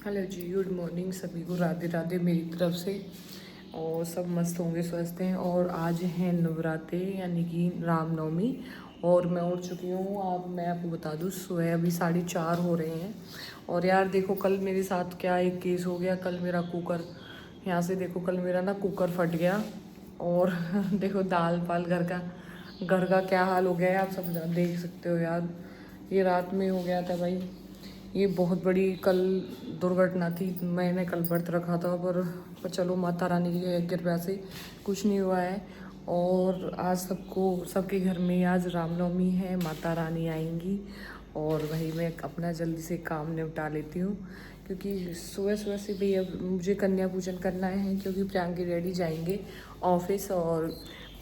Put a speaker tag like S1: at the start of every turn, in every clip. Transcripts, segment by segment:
S1: Hello जी, good morning सभी को, राधे राधे मेरी तरफ से। और सब मस्त होंगे, स्वस्थ हैं। और आज है नवरात्रि यानी कि रामनवमी। और मैं उठ चुकी हूँ। अब मैं आपको बता दूँ, सुबह अभी 4:30 हो रहे हैं। और यार देखो, कल मेरे साथ क्या एक केस हो गया। कल मेरा कुकर, यहाँ से देखो, कल मेरा ना कुकर फट गया। और देखो दाल पाल घर का क्या हाल हो गया है, आप सब देख सकते हो यार। ये रात में हो गया था भाई। ये बहुत बड़ी कल दुर्घटना थी। मैंने कल व्रत रखा था, पर चलो माता रानी की कृपा से कुछ नहीं हुआ है। और आज सबके घर में आज रामनवमी है, माता रानी आएंगी। और वही मैं अपना जल्दी से काम निपटा लेती हूँ, क्योंकि सुबह सुबह से भी अब मुझे कन्या पूजन करना है, क्योंकि प्रियंका डैडी जाएंगे ऑफिस। और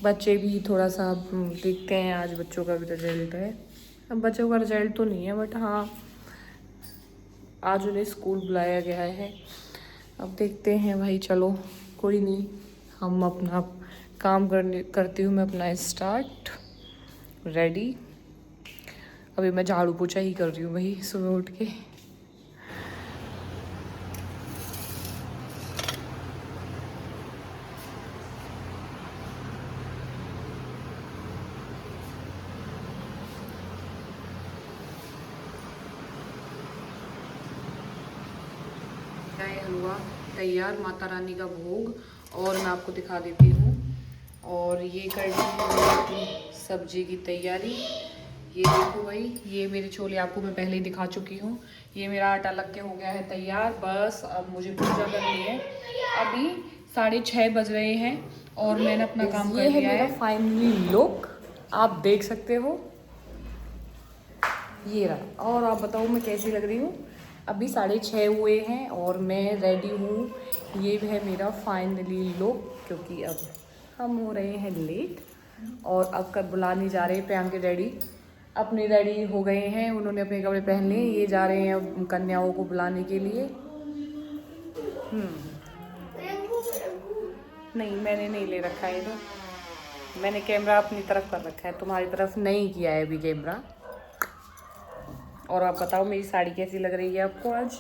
S1: बच्चे भी थोड़ा सा देखते हैं, आज बच्चों का भी रिजल्ट है। अब बच्चों का रिजल्ट तो नहीं है, बट हाँ आज उन्हें स्कूल बुलाया गया है। अब देखते हैं भाई, चलो कोई नहीं। हम अपना काम करती हूँ मैं अपना स्टार्ट। रेडी। अभी मैं झाड़ू पोछा ही कर रही हूँ भाई, सुबह उठ के। हलवा तैयार, माता रानी का भोग। और मैं आपको दिखा देती हूँ। और ये कर ली है अपनी सब्जी की तैयारी। ये देखो भाई, ये मेरे छोले आपको मैं पहले ही दिखा चुकी हूँ। ये मेरा आटा लग के हो गया है तैयार। बस अब मुझे पूजा करनी है। अभी 6:30 बज रहे हैं और मैंने अपना काम कर लिया है। फाइनली लुक आप देख सकते हो, ये रहा। और आप बताओ मैं कैसी लग रही हूँ। अभी 6:30 हुए हैं और मैं रेडी हूँ। ये है मेरा फाइनली लुक, क्योंकि अब हम हो रहे हैं लेट। और अब कब बुलाने जा रहे हैं प्रियंका डैडी। अपने रेडी हो गए हैं, उन्होंने अपने कपड़े पहन लिए। ये जा रहे हैं अब कन्याओं को बुलाने के लिए। नहीं, मैंने नहीं ले रखा है तो। मैंने कैमरा अपनी तरफ कर रखा है, तुम्हारी तरफ नहीं किया है अभी कैमरा। और आप बताओ मेरी साड़ी कैसी लग रही है आपको आज।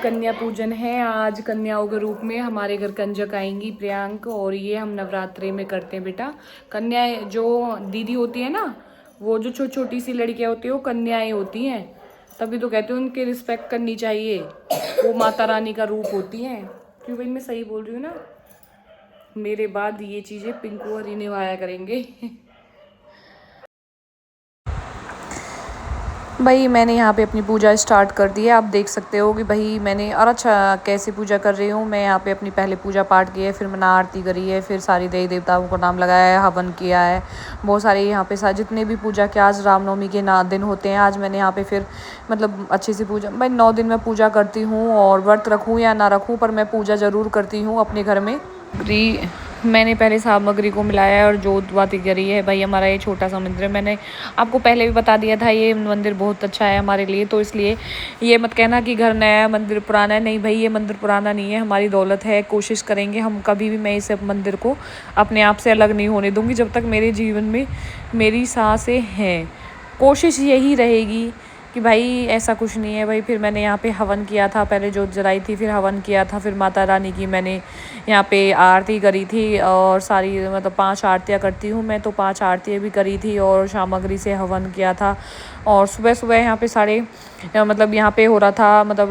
S1: कन्या पूजन है आज। कन्याओं के रूप में हमारे घर कंजक आएंगी प्रियांक। और ये हम नवरात्रि में करते हैं बेटा। कन्या जो दीदी होती है ना, वो जो छोटी छोटी सी लड़कियां होती है वो कन्याएं होती हैं। तभी तो कहते हैं उनकी रिस्पेक्ट करनी चाहिए, वो माता रानी का रूप होती हैं। क्यों भाई, मैं सही बोल रही हूँ ना। मेरे बाद ये चीज़ें पिंकू और ही निभाया करेंगे। भाई मैंने यहाँ पे अपनी पूजा स्टार्ट कर दी है। आप देख सकते हो कि भाई मैंने, और अच्छा कैसे पूजा कर रही हूँ मैं। यहाँ पे अपनी पहले पूजा पाठ की है, फिर मैंने आरती करी है, फिर सारी देवी देवताओं को नाम लगाया है, हवन किया है। बहुत सारे यहाँ पे जितने भी पूजा के आज रामनवमी के दिन होते हैं, आज मैंने यहाँ पे फिर मतलब अच्छी सी पूजा। भाई 9 दिन मैं पूजा करती हूँ, और व्रत रखूँ या ना रखूँ, पर मैं पूजा ज़रूर करती हूँ अपने घर में। मैंने पहले सामग्री को मिलाया है और जोत बाती करी है। भाई हमारा ये छोटा सा मंदिर है, मैंने आपको पहले भी बता दिया था, ये मंदिर बहुत अच्छा है हमारे लिए। तो इसलिए ये मत कहना कि घर नया है मंदिर पुराना है। नहीं भाई, ये मंदिर पुराना नहीं है, हमारी दौलत है। कोशिश करेंगे हम, कभी भी मैं इस मंदिर को अपने आप से अलग नहीं होने दूँगी जब तक मेरे जीवन में मेरी सांसें हैं। कोशिश यही रहेगी कि भाई ऐसा कुछ नहीं है भाई। फिर मैंने यहाँ पे हवन किया था, पहले जोत जलाई थी, फिर हवन किया था, फिर माता रानी की मैंने यहाँ पे आरती करी थी। और सारी मतलब 5 आरतियाँ करती हूँ मैं, तो 5 आरतियाँ भी करी थी और सामग्री से हवन किया था। और सुबह सुबह यहाँ पे मतलब यहाँ पे हो रहा था, मतलब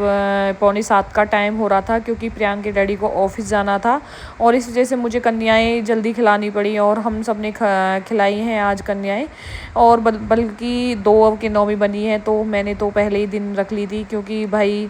S1: 6:45 का टाइम हो रहा था, क्योंकि प्रियंका के डैडी को ऑफिस जाना था। और इस वजह से मुझे कन्याएं जल्दी खिलानी पड़ी, और हम सब ने खिलाई हैं आज कन्याएं। और बल्कि 2 की नौमी बनी है, तो मैंने तो पहले ही दिन रख ली थी, क्योंकि भाई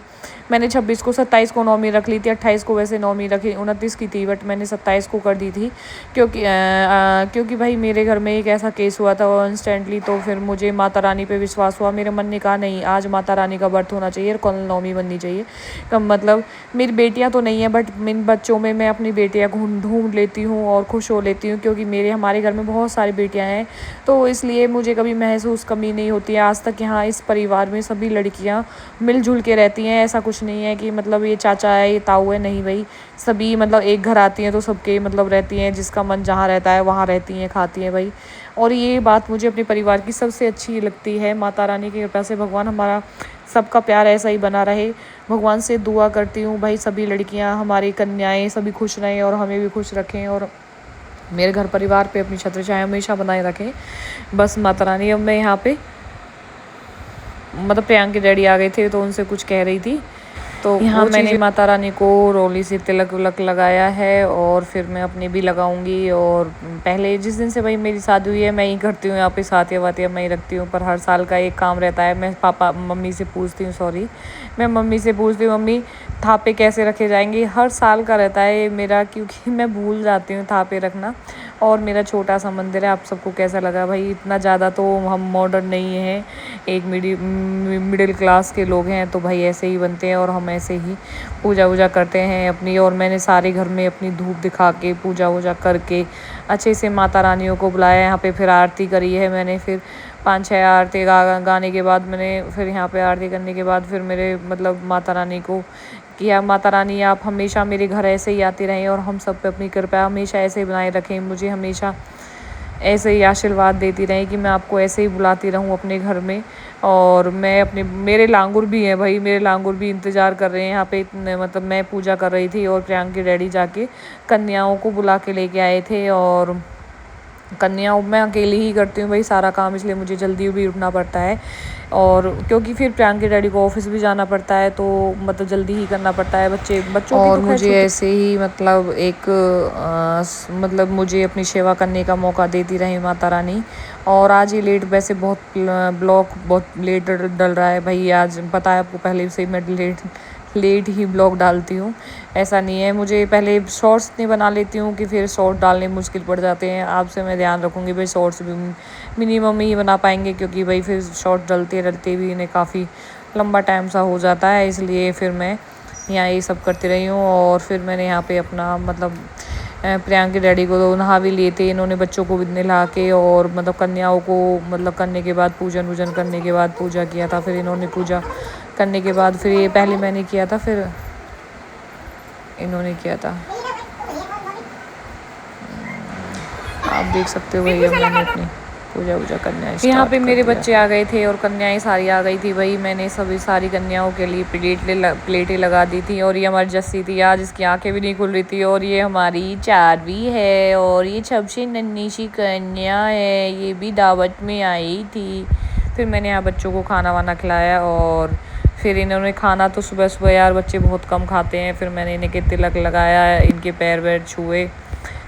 S1: मैंने 26 को 27 को नौमी रख ली थी। 28 को वैसे नौमी रखी, 29 की थी, बट मैंने 27 को कर दी थी। क्योंकि भाई मेरे घर में एक ऐसा केस हुआ था वो इंस्टेंटली, तो फिर मुझे माता रानी पे विश्वास हुआ। मेरे मन ने कहा नहीं, आज माता रानी का व्रत होना चाहिए और कल नौमी बननी चाहिए। कम मतलब मेरी बेटियां तो नहीं है, बट इन बच्चों में मैं अपनी बेटियां ढूंढ लेती हूँ और खुश हो लेती हूँ, क्योंकि हमारे घर में बहुत सारी बेटियां हैं। तो इसलिए मुझे कभी महसूस कमी नहीं होती है आज तक। यहाँ इस परिवार में सभी लड़कियाँ मिलजुल के रहती हैं। ऐसा कुछ नहीं है कि मतलब ये चाचा है, ये ताऊ है, नहीं भाई। सभी मतलब एक घर आती हैं तो सबके मतलब रहती हैं, जिसका मन जहाँ रहता है वहाँ रहती हैं, खाती हैं भाई। और ये बात मुझे अपने परिवार की सबसे अच्छी लगती है। माता रानी की कृपा से भगवान हमारा सबका प्यार ऐसा ही बना रहे। भगवान से दुआ करती हूँ भाई सभी लड़कियाँ, हमारी कन्याएं सभी खुश रहें और हमें भी खुश रखें, और मेरे घर परिवार पे अपनी छत्र छाया हमेशा बनाए रखें। बस माता रानी। अब मैं यहाँ पे मतलब प्रियांक के डैडी आ गए थे तो उनसे कुछ कह रही थी, तो यहाँ मैंने माता रानी को रोली से तिलक विलक लगाया है, और फिर मैं अपनी भी लगाऊंगी। और पहले जिस दिन से भाई मेरी शादी हुई है मैं ही करती हूँ यहाँ पे साथिया वातिया मैं ही रखती हूँ, पर हर साल का एक काम रहता है। मैं मम्मी से पूछती हूँ, मैं मम्मी से पूछती हूँ मम्मी थापे कैसे रखे जाएंगे, हर साल का रहता है मेरा, क्योंकि मैं भूल जाती हूँ थापे रखना। और मेरा छोटा सा मंदिर है। आप सबको कैसा लगा भाई? इतना ज़्यादा तो हम मॉडर्न नहीं हैं, एक मिडिल क्लास के लोग हैं, तो भाई ऐसे ही बनते हैं और हम ऐसे ही पूजा वूजा करते हैं अपनी। और मैंने सारे घर में अपनी धूप दिखा के पूजा वूजा करके अच्छे से माता रानियों को बुलाया यहाँ पे। फिर आरती करी है मैंने, फिर 5-6 आरती गाने के बाद मैंने फिर यहाँ पे आरती करने के बाद फिर मेरे मतलब माता रानी को किया, माता रानी आप हमेशा मेरे घर ऐसे ही आती रहें और हम सब पे अपनी कृपा हमेशा ऐसे ही बनाए रखें, मुझे हमेशा ऐसे ही आशीर्वाद देती रहें कि मैं आपको ऐसे ही बुलाती रहूं अपने घर में। और मैं अपने मेरे लांगुर भी हैं भाई, मेरे लांगुर भी इंतज़ार कर रहे हैं यहाँ पे। इतने मतलब मैं पूजा कर रही थी और प्रियांक के डैडी जाके कन्याओं को बुला के लेके आए थे। और कन्याओं मैं अकेली ही करती हूँ भाई सारा काम, इसलिए मुझे जल्दी भी उठना पड़ता है। और क्योंकि फिर प्रियांक के डैडी को ऑफिस भी जाना पड़ता है, तो मतलब जल्दी ही करना पड़ता है बच्चों और की तो मुझे ऐसे ही मतलब एक मतलब मुझे अपनी सेवा करने का मौका देती रही माता रानी। और आज ये लेट, वैसे बहुत लेट डल रहा है भाई, आज पता है आपको पहले से मैं लेट ही ब्लॉग डालती हूँ। ऐसा नहीं है, मुझे पहले शॉर्ट्स इतने बना लेती हूँ कि फिर शॉर्ट डालने मुश्किल पड़ जाते हैं। आपसे मैं ध्यान रखूँगी भाई शॉर्ट्स भी मिनिमम ही बना पाएंगे, क्योंकि भाई फिर शॉर्ट डलते भी इन्हें काफ़ी लंबा टाइम सा हो जाता है, इसलिए फिर मैं यहाँ ये सब करती रही हूँ। और फिर मैंने यहाँ पे अपना मतलब प्रियांक के डैडी को तो नहा भी लिए थे इन्होंने, बच्चों को भी नहा के, और मतलब कन्याओं को मतलब करने के बाद पूजन वूजन करने के बाद पूजा किया था। फिर इन्होंने पूजा करने के बाद फिर ये पहले मैंने किया था, फिर इन्होंने किया था। आप देख सकते हो भाई, अब मैंने अपनी पूजा वूजा करना है। यहाँ पे मेरे बच्चे आ गए थे और कन्याएं सारी आ गई थी भाई। मैंने सभी सारी कन्याओं के लिए प्लेटें लगा दी थी। और ये हमारी जस्सी थी आज, इसकी आंखें भी नहीं खुल रही थी। और ये हमारी चारवी है, और ये सबसे नन्ही सी कन्या है, ये भी दावत में आई थी। फिर मैंने यहाँ बच्चों को खाना वाना खिलाया, और फिर इन्होंने खाना तो सुबह सुबह यार बच्चे बहुत कम खाते हैं। फिर मैंने इन्हें तिलक लगाया, इनके पैर वैर छुए,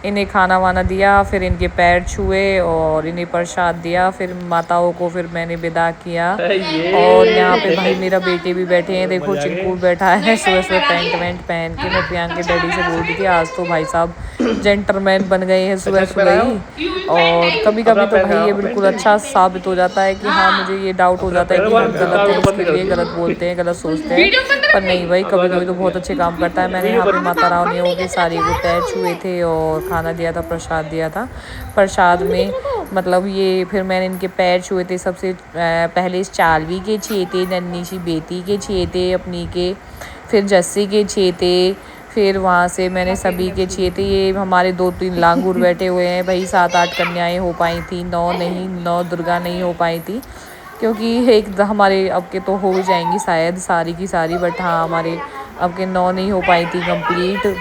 S1: इन्हें खाना वाना दिया, फिर इनके पैर छुए और इन्हें प्रसाद दिया। फिर माताओं को फिर मैंने विदा किया। और यहाँ पे भाई मेरा बेटे भी बैठे हैं, देखो चिंकू बैठा है सुबह सुबह पैंट वैंट पहन के। मैं प्रियांक के डैडी से बोल रही थी आज तो भाई साहब जेंटलमैन बन गए हैं सुबह सुबह ही। और कभी कभी तो भाई ये बिल्कुल अच्छा साबित हो जाता है कि हाँ मुझे ये डाउट हो जाता है कि हम गलत है, इसके लिए गलत बोलते हैं, गलत सोचते हैं, पर नहीं भाई कभी कभी तो बहुत अच्छे काम करता है। मैंने यहाँ पे माता रानियों के सारे को पैर छुए थे और खाना दिया था, प्रसाद दिया था। प्रसाद में मतलब ये फिर मैंने इनके पैर छुए थे। सबसे पहले इस चालवी के छुए थे, नन्ही सी बेटी के छुए थे अपनी के, फिर जस्सी के छुए थे, फिर वहाँ से मैंने सभी के छुए थे। ये हमारे 2-3 लांगूर बैठे हुए हैं भाई। 7-8 कन्याएं हो पाई थी, 9 दुर्गा नहीं हो पाई थी, क्योंकि एक हमारे अब के तो हो जाएंगी शायद सारी की सारी, बट हाँ हमारे अब के 9 नहीं हो पाई थी कंप्लीट।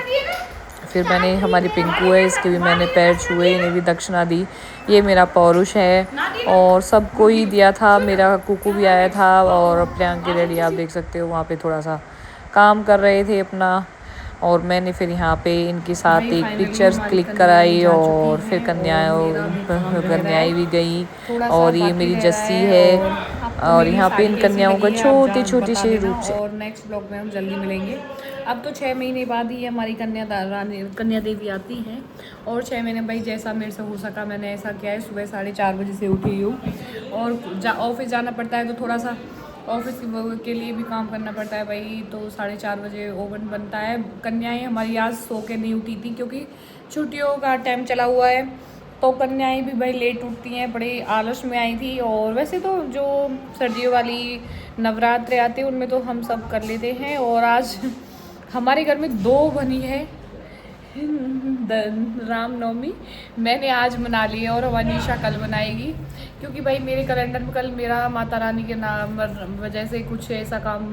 S1: फिर मैंने हमारी पिंकू है, इसके भी मैंने पैर छुए, इन्हें भी दक्षिणा दी। ये मेरा पौरुष है और सबको ही दिया था। मेरा कुकू भी आया था। और प्रियांक के डैडी आप देख सकते हो वहाँ पे थोड़ा सा काम कर रहे थे अपना। और मैंने फिर यहाँ पे इनके साथ एक पिक्चर क्लिक कराई, और फिर कन्याएं भी गई। और ये मेरी जस्सी है, और यहाँ पे इन कन्याओं का छोटे से रूप से। और नेक्स्ट ब्लॉग में हम जल्दी मिलेंगे। अब तो 6 महीने बाद ही हमारी कन्या देवी आती हैं, और 6 महीने भाई जैसा मेरे से हो सका मैंने ऐसा किया है। सुबह 4:30 बजे से उठी हूँ, और ऑफिस जाना पड़ता है तो थोड़ा सा ऑफिस के लिए भी काम करना पड़ता है भाई। तो 4:30 बजे ओवन बनता है। कन्याएं हमारी आज सो के नहीं उठी थी, क्योंकि छुट्टियों का टाइम चला हुआ है, तो कन्याएं भी भाई लेट उठती हैं, बड़े आलस में आई थी। और वैसे तो जो सर्दियों वाली नवरात्रे आते हैं उनमें तो हम सब कर लेते हैं। और आज हमारे घर में 2 बनी है रामनवमी, मैंने आज मना ली है और हमारी निशा कल बनाएगी, क्योंकि भाई मेरे कैलेंडर में कल मेरा माता रानी के नाम वजह से कुछ ऐसा काम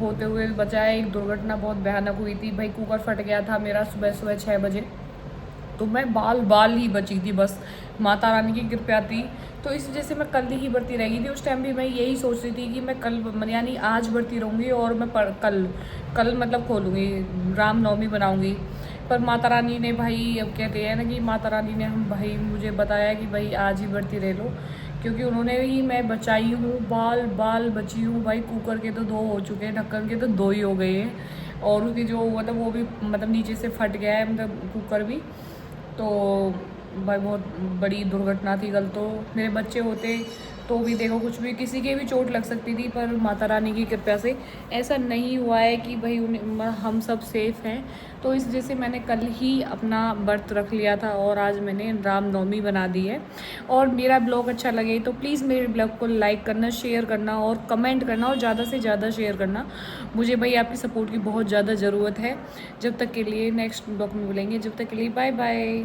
S1: होते हुए बचाया। एक दुर्घटना बहुत भयानक हुई थी भाई, कुकर फट गया था मेरा सुबह सुबह 6 बजे, तो मैं बाल बाल ही बची थी, बस माता रानी की कृपा थी। तो इस वजह से मैं कल ही भर्ती रह गई थी। उस टाइम भी मैं यही सोच रही थी कि मैं कल यानी आज भर्ती रहूँगी और मैं कल मतलब खोलूँगी, रामनवमी बनाऊँगी। पर माता रानी ने भाई, अब कहते हैं ना कि माता रानी ने हम भाई मुझे बताया कि भाई आज ही भर्ती रह लो, क्योंकि उन्होंने ही मैं बचाई हूँ, बाल बाल बची हूँ भाई। कुकर के तो 2 हो चुके हैं, ढक्कन के तो 2 ही हो गए हैं, और उसकी जो मतलब वो भी मतलब नीचे से फट गया है मतलब कुकर भी। तो भाई बहुत बड़ी दुर्घटना थी कल। तो मेरे बच्चे होते तो भी देखो कुछ भी किसी के भी चोट लग सकती थी, पर माता रानी की कृपा से ऐसा नहीं हुआ है कि भाई उन्हें हम सब सेफ़ हैं। तो इस वजह से मैंने कल ही अपना व्रत रख लिया था और आज मैंने रामनवमी बना दी है। और मेरा ब्लॉग अच्छा लगे तो प्लीज़ मेरे ब्लॉग को लाइक करना, शेयर करना और कमेंट करना, और ज़्यादा से ज़्यादा शेयर करना। मुझे भाई आपकी सपोर्ट की बहुत ज़्यादा ज़रूरत है। जब तक के लिए नेक्स्ट ब्लॉग में मिलेंगे, जब तक के लिए बाय बाय।